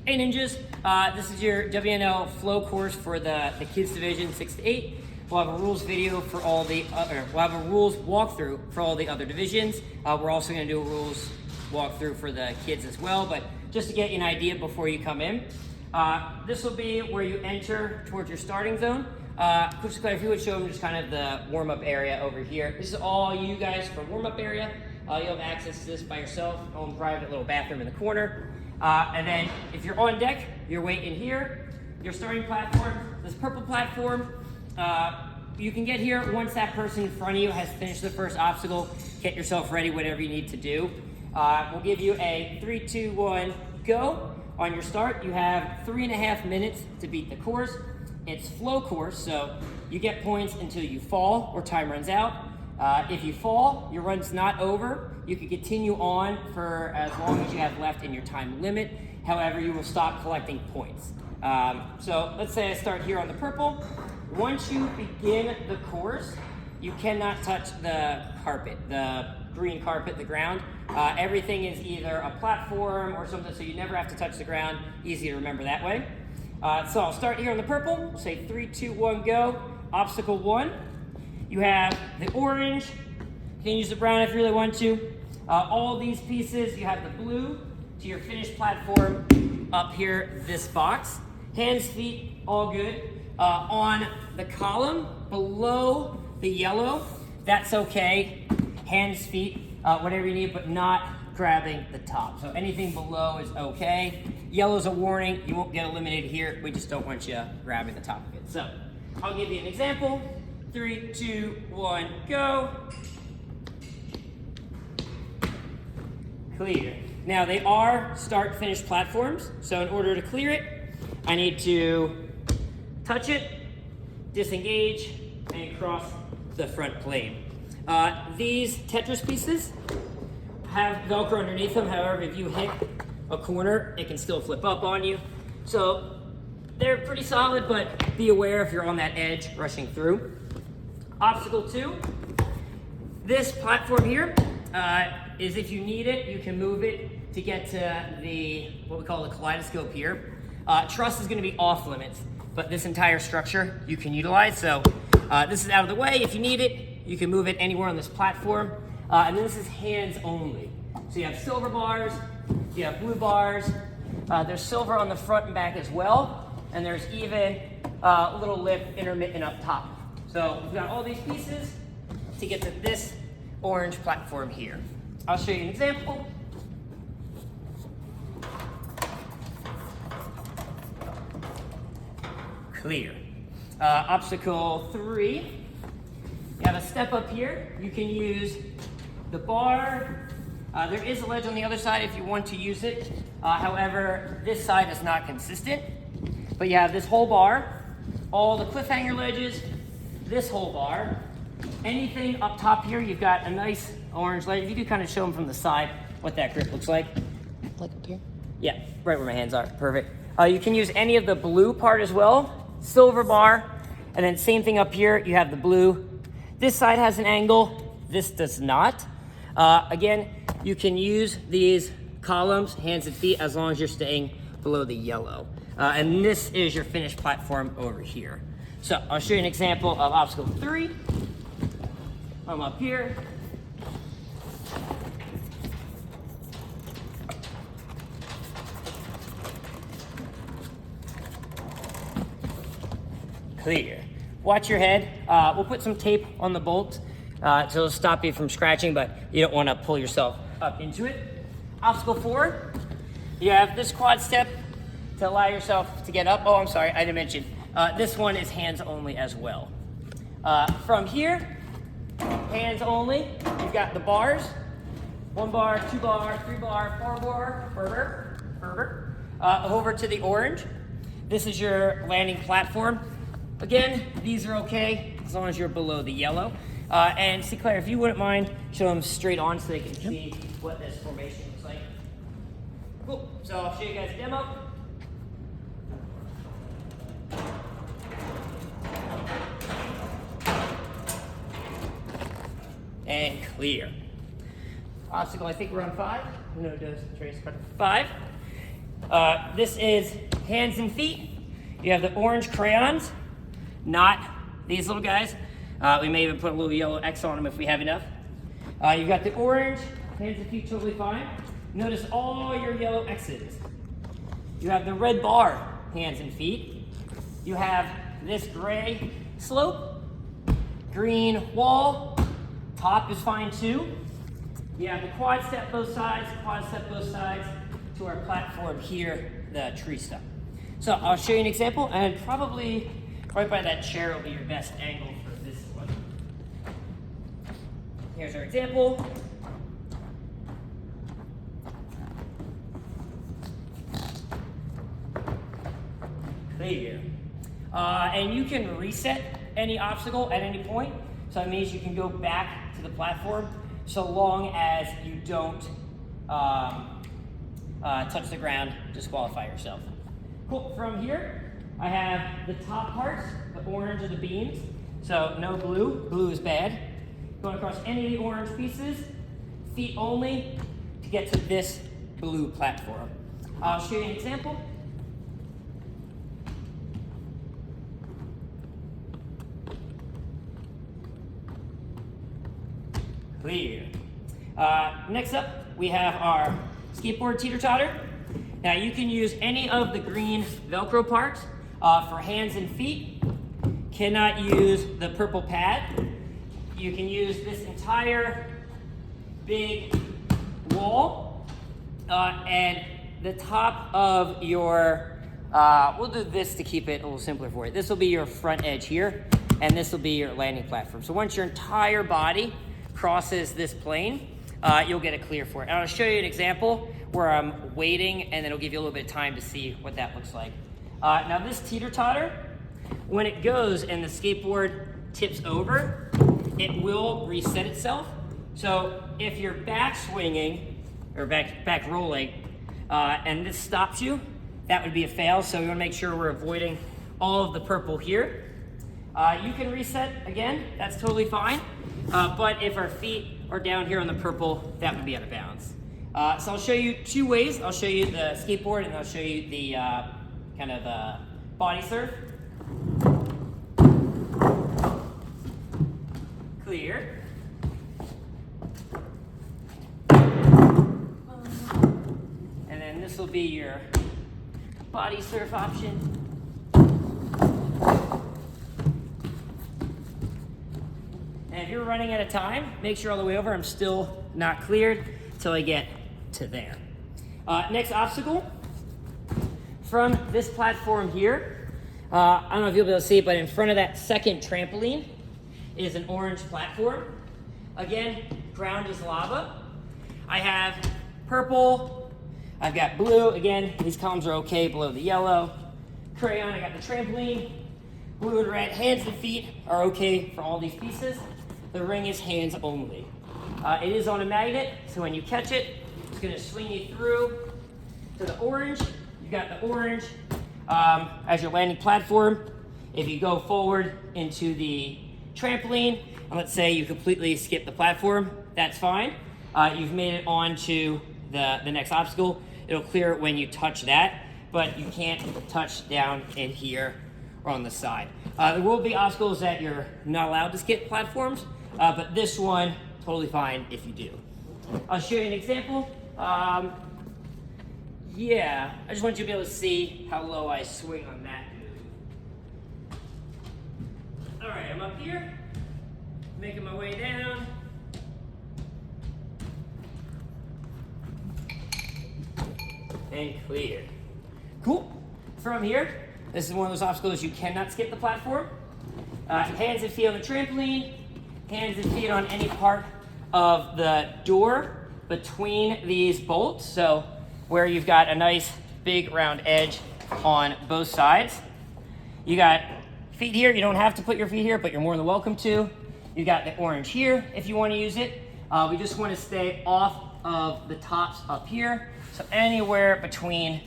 Hey Ninjas, this is your WNL flow course for the kids division 6 to 8. We'll have a rules video for all the other, we'll have a rules walkthrough for all the other divisions. We're also going to do a rules walkthrough for the kids as well, but just to get you an idea before you come in. This will be where you enter towards your starting zone. Coach Claire, if you would show them just kind of the warm-up area over here. This is all you guys for warm-up area. You'll have access to this by yourself, own private little bathroom in the corner. And then if you're on deck, you're waiting here. Your starting platform, this purple platform, you can get here once that person in front of you has finished the first obstacle. Get yourself ready, whatever you need to do. We'll give you a 3, 2, 1, go. On your start, you have 3.5 minutes to beat the course. It's flow course, so you get points until you fall or time runs out. If you fall, your run's not over. You can continue on for as long as you have left in your time limit. However, you will stop collecting points. So let's say I start here on the purple. Once you begin the course, you cannot touch the carpet, the green carpet, the ground. Everything is either a platform or something, so you never have to touch the ground. Easy to remember that way. So I'll start here on the purple. Say 3, 2, 1, go. Obstacle 1. You have the orange. You can use the brown if you really want to. All these pieces, you have the blue to your finished platform up here, this box. Hands, feet, all good. On the column below the yellow, that's okay. Hands, feet, whatever you need, but not grabbing the top. So anything below is okay. Yellow's a warning. You won't get eliminated here. We just don't want you grabbing the top of it. So I'll give you an example. 3, 2, 1, go. Clear. Now they are start-finish platforms, so in order to clear it, I need to touch it, disengage, and cross the front plane. These Tetris pieces have Velcro underneath them. However, if you hit a corner, it can still flip up on you. So they're pretty solid, but be aware if you're on that edge rushing through. Obstacle 2, this platform here is if you need it, you can move it to get to the, what we call the kaleidoscope here. Truss is gonna be off limits, but this entire structure you can utilize. So this is out of the way. If you need it, you can move it anywhere on this platform. And then this is hands only. So you have silver bars, you have blue bars. There's silver on the front and back as well. And there's even a little lip intermittent up top. So we've got all these pieces to get to this orange platform here. I'll show you an example. Clear. Obstacle 3. You have a step up here. You can use the bar. There is a ledge on the other side if you want to use it. However, this side is not consistent. But you have this whole bar, all the cliffhanger ledges, this whole bar. Anything up top here, you've got a nice orange ledge. If you could kind of show them from the side what that grip looks like. Like up here? Yeah, right where my hands are, perfect. You can use any of the blue part as well, silver bar, and then same thing up here, you have the blue. This side has an angle, this does not. Again, you can use these columns, hands and feet, as long as you're staying below the yellow. And this is your finished platform over here. So I'll show you an example of obstacle 3. I'm up here. Clear. Watch your head. We'll put some tape on the bolt so it'll stop you from scratching, but you don't want to pull yourself up into it. Obstacle 4, you have this quad step to allow yourself to get up. Oh, I'm sorry, I didn't mention. This one is hands only as well. From here, hands only, you've got the bars. 1 bar, 2 bar, 3 bar, 4 bar, perfect. Over to the orange. This is your landing platform. Again, these are okay as long as you're below the yellow. And see, Claire, if you wouldn't mind, show them straight on so they can see what this formation looks like. Cool, so I'll show you guys a demo. And clear. Obstacle, I think we're on 5. No, it does trace 5. This is hands and feet. You have the orange crayons, not these little guys. We may even put a little yellow X on them if we have enough. You've got the orange, hands and feet totally fine. Notice all your yellow X's. You have the red bar, hands and feet. You have this gray slope, green wall, top is fine too. You have the quad step both sides to our platform here, the tree stump. So I'll show you an example, and probably right by that chair will be your best angle for this one. Here's our example. Clear. And you can reset any obstacle at any point. So that means you can go back to the platform so long as you don't touch the ground, disqualify yourself. Cool. From here, I have the top parts, the orange are the beams. So no blue. Blue is bad. Going across any of the orange pieces, feet only to get to this blue platform. I'll show you an example. Clear. Next up, we have our skateboard teeter-totter. Now you can use any of the green Velcro parts for hands and feet. Cannot use the purple pad. You can use this entire big wall and the top of your, we'll do this to keep it a little simpler for you. This will be your front edge here, and this will be your landing platform. So once your entire body crosses this plane, you'll get a clear for it. And I'll show you an example where I'm waiting, and then it'll give you a little bit of time to see what that looks like. Now this teeter-totter, when it goes and the skateboard tips over, it will reset itself. So if you're back swinging, or back rolling, and this stops you, that would be a fail. So we wanna make sure we're avoiding all of the purple here. You can reset again, that's totally fine. But if our feet are down here on the purple, that would be out of bounds. So I'll show you two ways. I'll show you the skateboard, and I'll show you the kind of body surf. Clear. And then this will be your body surf option. And if you're running out of time, make sure all the way over. I'm still not cleared until I get to there. Next obstacle. From this platform here, I don't know if you'll be able to see it, but in front of that second trampoline is an orange platform. Again, ground is lava. I have purple, I've got blue. Again, these columns are okay below the yellow. Crayon, I got the trampoline. Blue and red, hands and feet are okay for all these pieces. The ring is hands only. It is on a magnet, so when you catch it, it's gonna swing you through to the orange. You've got the orange as your landing platform. If you go forward into the trampoline, and let's say you completely skip the platform, that's fine. You've made it onto the next obstacle. It'll clear it when you touch that, but you can't touch down in here or on the side. There will be obstacles that you're not allowed to skip platforms, but this one, totally fine if you do. I'll show you an example. Yeah, I just want you to be able to see how low I swing on that move. All right, I'm up here, making my way down. And clear. Cool. From here, this is one of those obstacles you cannot skip the platform. Hands and feet on the trampoline, hands and feet on any part of the door between these bolts. So where you've got a nice big round edge on both sides. You got feet here. You don't have to put your feet here, but you're more than welcome to. You got the orange here if you want to use it. We just want to stay off of the tops up here. So anywhere between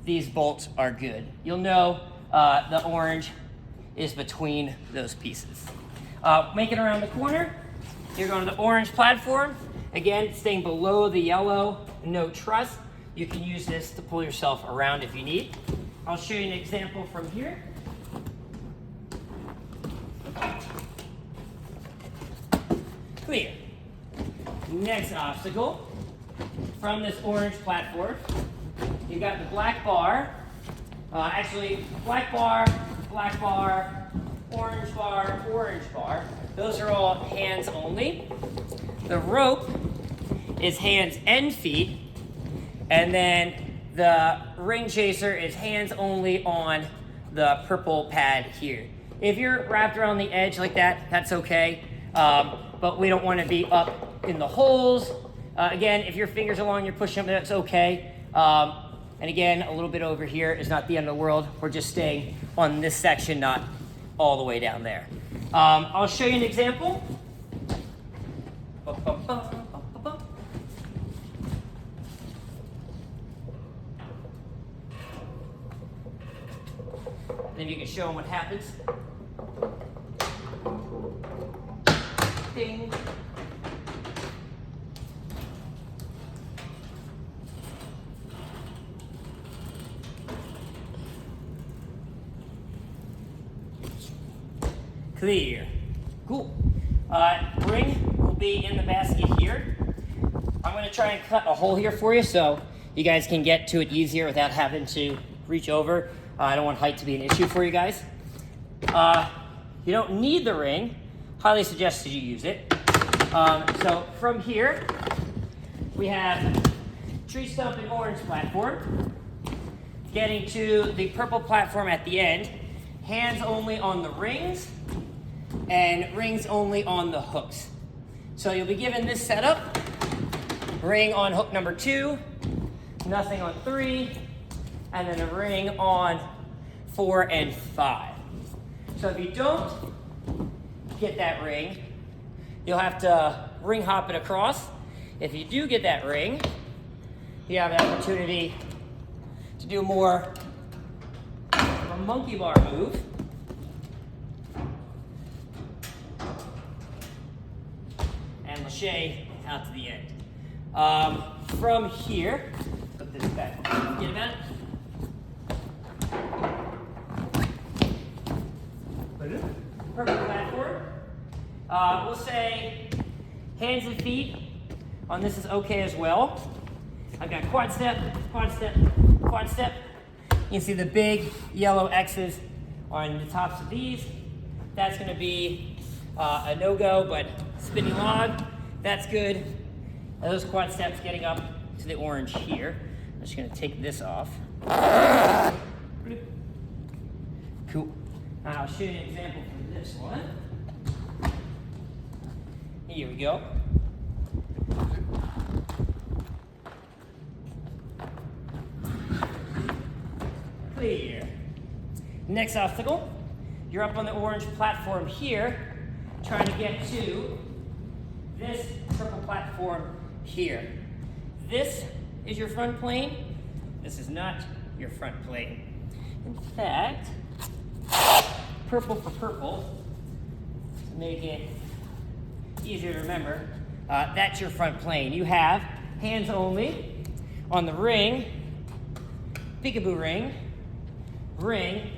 these bolts are good. You'll know the orange is between those pieces. Make it around the corner. You're going to the orange platform. Again, staying below the yellow, no truss. You can use this to pull yourself around if you need. I'll show you an example from here. Clear. Next obstacle, from this orange platform, you've got the black bar. Actually, black bar, orange bar, orange bar. Those are all hands only. The rope is hands and feet. And then the ring chaser is hands only on the purple pad here. If you're wrapped around the edge like that, that's okay. But we don't want to be up in the holes. Again, if your fingers are long, you're pushing up, that's okay. And again, a little bit over here is not the end of the world. We're just staying on this section, not all the way down there. I'll show you an example. Then you can show them what happens. Ding. Clear. Cool. Ring will be in the basket here. I'm going to try and cut a hole here for you so you guys can get to it easier without having to reach over. I don't want height to be an issue for you guys. You don't need the ring. Highly suggested you use it. So from here, we have tree stump and orange platform. Getting to the purple platform at the end, hands only on the rings and rings only on the hooks. So you'll be given this setup. Ring on hook number 2, nothing on 3, and then a ring on 4 and 5. So if you don't get that ring, you'll have to ring hop it across. If you do get that ring, you have an opportunity to do more of a monkey bar move. And lâché out to the end. From here, put this back. Get him out. Purple platform. We'll say hands and feet on this is okay as well. I've got quad step, quad step, quad step. You can see the big yellow X's on the tops of these. That's going to be a no-go, but spinning log, that's good. And those quad steps getting up to the orange here. I'm just going to take this off. Cool. I'll show you an example for this one. Here we go. Clear. Next obstacle, you're up on the orange platform here, trying to get to this purple platform here. This is your front plane. This is not your front plane. In fact, purple for purple, to make it easier to remember, that's your front plane. You have hands only on the ring, peekaboo ring, ring,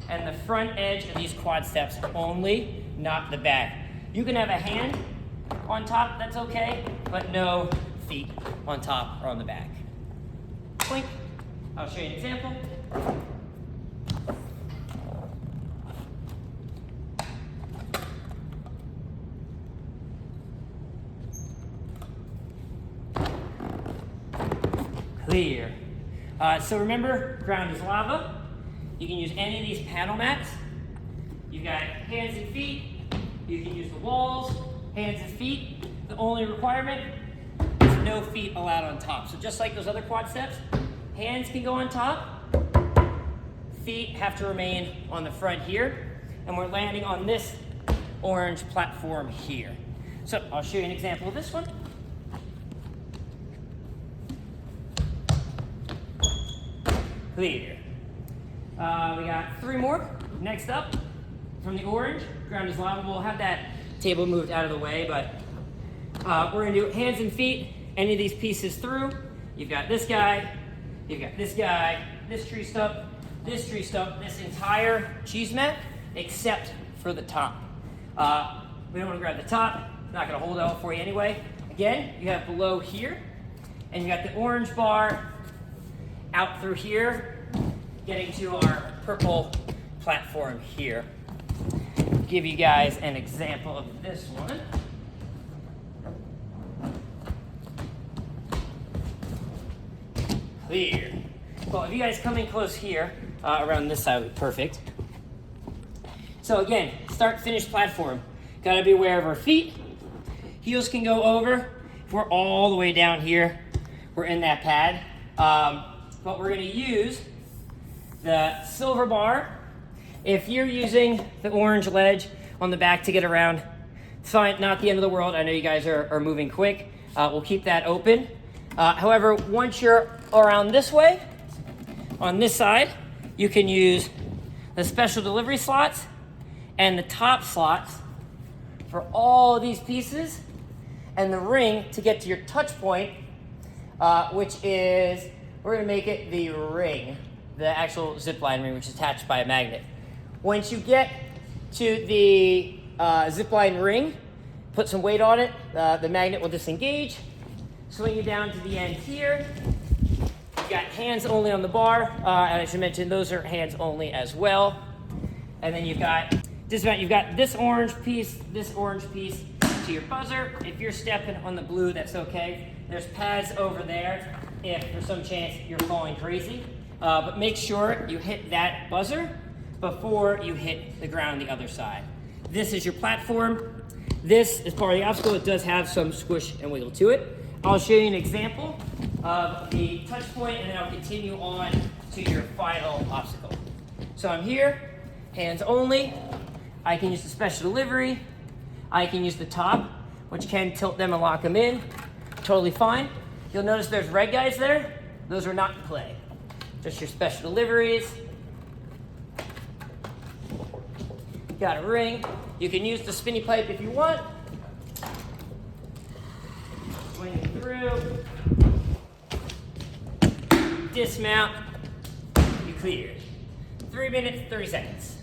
and the front edge of these quad steps only, not the back. You can have a hand on top, that's okay, but no feet on top or on the back. Blink. I'll show you an example. Clear. So remember, ground is lava. You can use any of these paddle mats. You've got hands and feet. You can use the walls, hands and feet. The only requirement is no feet allowed on top. So just like those other quad steps, hands can go on top. Feet have to remain on the front here. And we're landing on this orange platform here. So I'll show you an example of this one. Clear. We got 3 more. Next up, from the orange, ground is lava. We'll have that table moved out of the way, but we're gonna do hands and feet, any of these pieces through, You've got this guy, you've got this guy, this tree stump, this tree stump, this entire cheese mat, except for the top. We don't want to grab the top, it's not going to hold it all for you anyway. Again, you have below here, and you got the orange bar out through here, getting to our purple platform here. Give you guys an example of this one. Clear. Well, if you guys come in close here, around this side would be perfect. So again, start, finish platform. Gotta be aware of our feet. Heels can go over. If we're all the way down here, we're in that pad. But we're gonna use the silver bar. If you're using the orange ledge on the back to get around, it's fine, not the end of the world. I know you guys are moving quick. We'll keep that open. However, once you're around this way, on this side, you can use the special delivery slots and the top slots for all these pieces, and the ring to get to your touch point, which is, we're gonna make it the ring, the actual zip line ring, which is attached by a magnet. Once you get to the zip line ring, put some weight on it, the magnet will disengage, swing you down to the end here. You've got hands only on the bar, and I should mention those are hands only as well. And then you've got dismount. You've got this orange piece to your buzzer. If you're stepping on the blue, that's okay. There's pads over there if there's some chance you're falling crazy. But make sure you hit that buzzer before you hit the ground the other side. This is your platform. This is part of the obstacle. It does have some squish and wiggle to it. I'll show you an example of the touch point, and then I'll continue on to your final obstacle. So I'm here, hands only. I can use the special delivery. I can use the top, which can tilt them and lock them in. Totally fine. You'll notice there's red guys there. Those are not in play. Just your special deliveries. Got a ring. You can use the spinny pipe if you want. Swing it through. Dismount. You cleared. 3 minutes, 30 seconds.